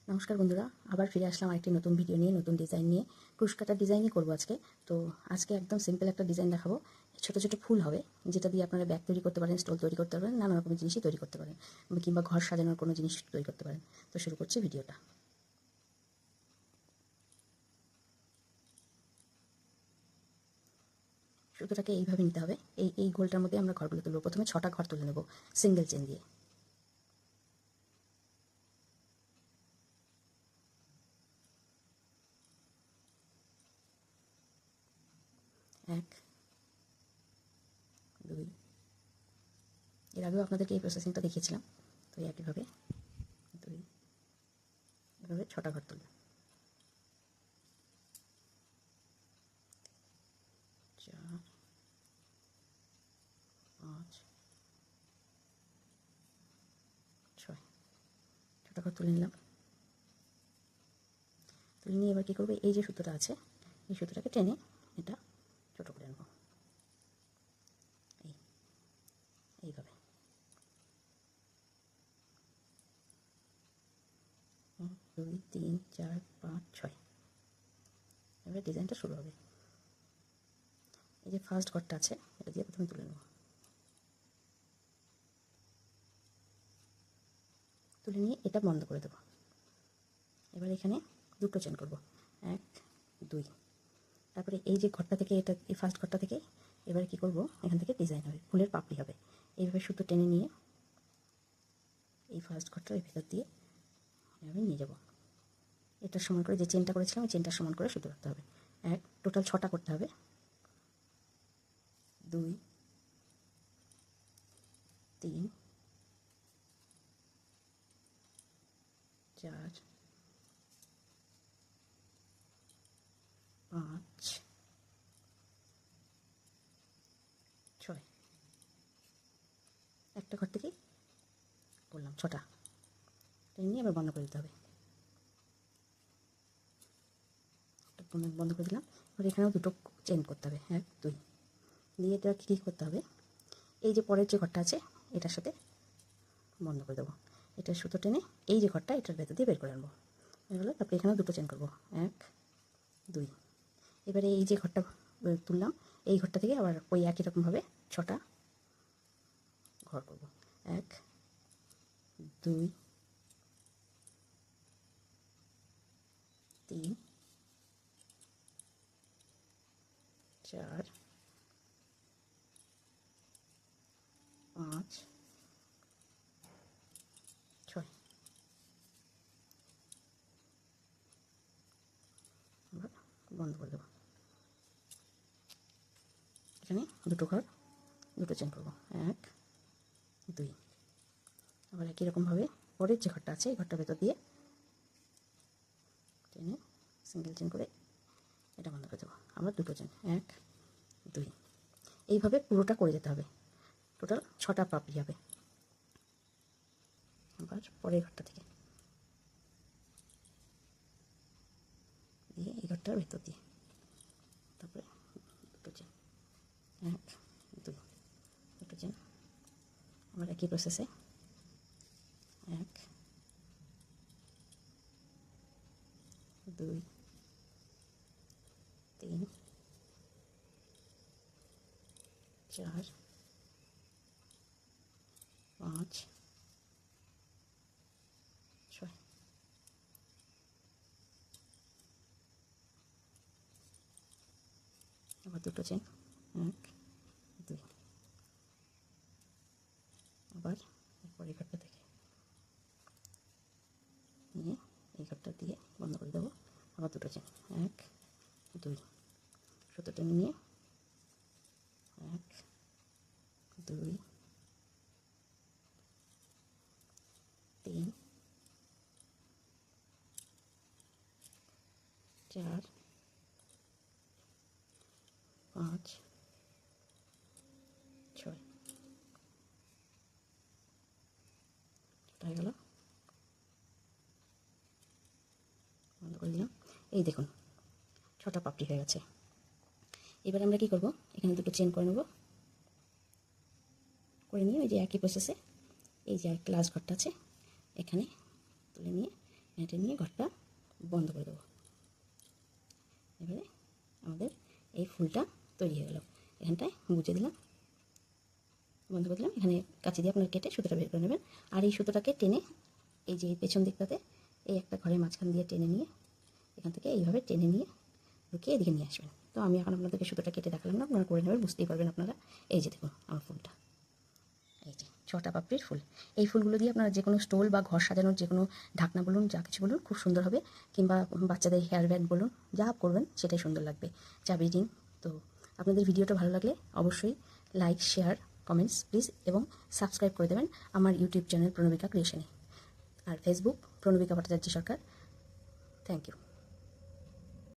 নমস্কার বন্ধুরা, আবার ফিরে আসলাম আরেকটি নতুন ভিডিও নিয়ে, নতুন ডিজাইন নিয়ে। ক্রুশ কাটার ডিজাইনই করবো আজকে। তো আজকে একদম সিম্পল একটা ডিজাইন দেখাবো। ছোট ছোট ফুল হবে, যেটা দিয়ে আপনারা ব্যাগ তৈরি করতে পারেন, স্টল তৈরি করতে পারেন, নানা রকমের জিনিসই তৈরি করতে পারেন, কিংবা ঘর সাজানোর কোনো জিনিস তৈরি করতে পারেন। তো শুরু করছি ভিডিওটা। সুতোটাকে এইভাবে নিতে হবে। এই গোলটার মধ্যে আমরা ঘরগুলো তুলবো। প্রথমে 6টা ঘর তুলে নেব সিঙ্গেল চেন দিয়ে। এক, দুই, এর আগেও আপনাদেরকে এই প্রসেসিংটা দেখিয়েছিলাম। তো একইভাবে দুই, এভাবে 6টা ঘর তুলবে। 4, 5, 6, 6টা ঘর তুলে নিলাম। তুলে নিয়ে এবার কী করবো, এই যে সুতোটা আছে, এই সুতোটাকে টেনে এটা ছোটো করে নেব। এইভাবে 1, 2, 3, 4, 5, 6। এবার ডিজাইনটা শুরু হবে। এই যে ফার্স্ট ঘরটা আছে, এটা দিয়ে প্রথমে তুলে নেব। তুলে নিয়ে এটা বন্ধ করে দেবো। এবার এখানে দুটো চেন করব, 1, 2। তারপরে এই যে ঘরটা থেকে, এটা এই ফার্স্ট ঘরটা থেকে এবারে কী করব, এখান থেকে ডিজাইন হবে, ফুলের পাপড়ি হবে। এইভাবে সুতো টেনে নিয়ে এই ফার্স্ট ঘরটার ভিতর দিয়ে এভাবে নিয়ে যাব। এটার সমান করে যে চেনটা করেছিলাম, ওই চেনটার সমান করে সুতো রাখতে হবে। টোটাল 6টা করতে হবে। 2, 3, 4, 5, 6। একটা ঘর থেকেই করলাম 6টা। টেনে নিয়ে এবার বন্ধ করে দিতে হবে। বন্ধ করে দিলাম। এবার এখানেও দুটো চেন করতে হবে, 1, 2 দিয়ে এটা কী করতে হবে, এই যে পরের যে ঘরটা আছে এটার সাথে বন্ধ করে দেবো। এটা সুতো টেনে এই যে ঘরটা, এটার ভেতর দিয়ে বের করে আনবো। এগুলো তারপরে এখানেও দুটো চেন করবো, 1, 2। এবারে এই যে ঘরটা তুললাম, এই ঘরটা থেকে আবার ওই একই রকমভাবে 6টা ঘর করব। 1, 2, 3, 4, 5, 6। আবার বন্ধ করে দেবো। এখানে দুটো ঘর, দুটো চেন করবো, 1, 2। আবার একই রকমভাবে পরের যে ঘরটা আছে এই ঘরটার ভেতর দিয়ে টেনে সিঙ্গেল চেন করে এটা বন্ধ করে দেবো। আবার দুটো চেন, 1, 2। এইভাবে পুরোটা করে যেতে হবে। টোটাল 6টা পাপড়ি হবে। আবার পরের ঘরটা থেকে দিয়ে এই ঘরটার ভেতর দিয়ে, তারপরে দুটো চেন, 1, 2, দুটো চেন। আবার একই প্রসেসে 1, 2, 3, 4, 5, 6। আবার দুটো চেন, 1, 2। আবার পরের ঘরটা থেকে নিয়ে এই ঘরটা দিয়ে বন্ধ করে দেবো। আবার দুটো চেন, 1, 2। সুতো টেনে নিয়ে 1, 2, 3, 4, 5, 6। হয়ে গেল, বন্ধ করে দিলাম। এই দেখুন 6টা পাপড়ি হয়ে গেছে। এবার আমরা কী করব, এখানে দুটো চেন করে নেব। করে নিয়ে ওই যে একই প্রসেসে এই যে একটা লাস্ট ঘরটা আছে এখানে তুলে নিয়ে এটা নিয়ে ঘরটা বন্ধ করে দেবো। এবারে আমাদের এই ফুলটা তৈরি হয়ে গেল। এখানটায় গুঁজে দিলাম, বন্ধ করে দিলাম। এখানে কাঁচি দিয়ে আপনারা কেটে সুতোটা বের করে নেবেন। আর এই সুতোটাকে টেনে এই যে পেছন দিকটাতে এই একটা ঘরের মাঝখান দিয়ে টেনে নিয়ে এখান থেকে এইভাবে টেনে নিয়ে ঢুকিয়ে এদিকে নিয়ে আসবেন। তো আমি এখন আপনাদেরকে সুতোটা কেটে দেখালাম না, আপনারা করে নেবেন, বুঝতেই পারবেন আপনারা। এই যে দেখুন আমার ফুলটা, এই যে 6টা পাপড়ির ফুল। এই ফুলগুলো দিয়ে আপনারা যে কোনো স্টোল বা ঘর সাজানোর যে কোনো ঢাকনা বলুন, যা কিছু বলুন, খুব সুন্দর হবে। কিংবা বাচ্চাদের হেয়ার ব্যান্ড বলুন, যা করবেন সেটাই সুন্দর লাগবে। চাবি রিং। তো আপনাদের ভিডিওটা ভালো লাগলে অবশ্যই লাইক, শেয়ার, কমেন্টস প্লিজ, এবং সাবস্ক্রাইব করে দেবেন আমার ইউটিউব চ্যানেল প্রণবিকা ক্রিয়েশনে, আর Facebook Pranabika Bhattacharya Sarkar. Thank you.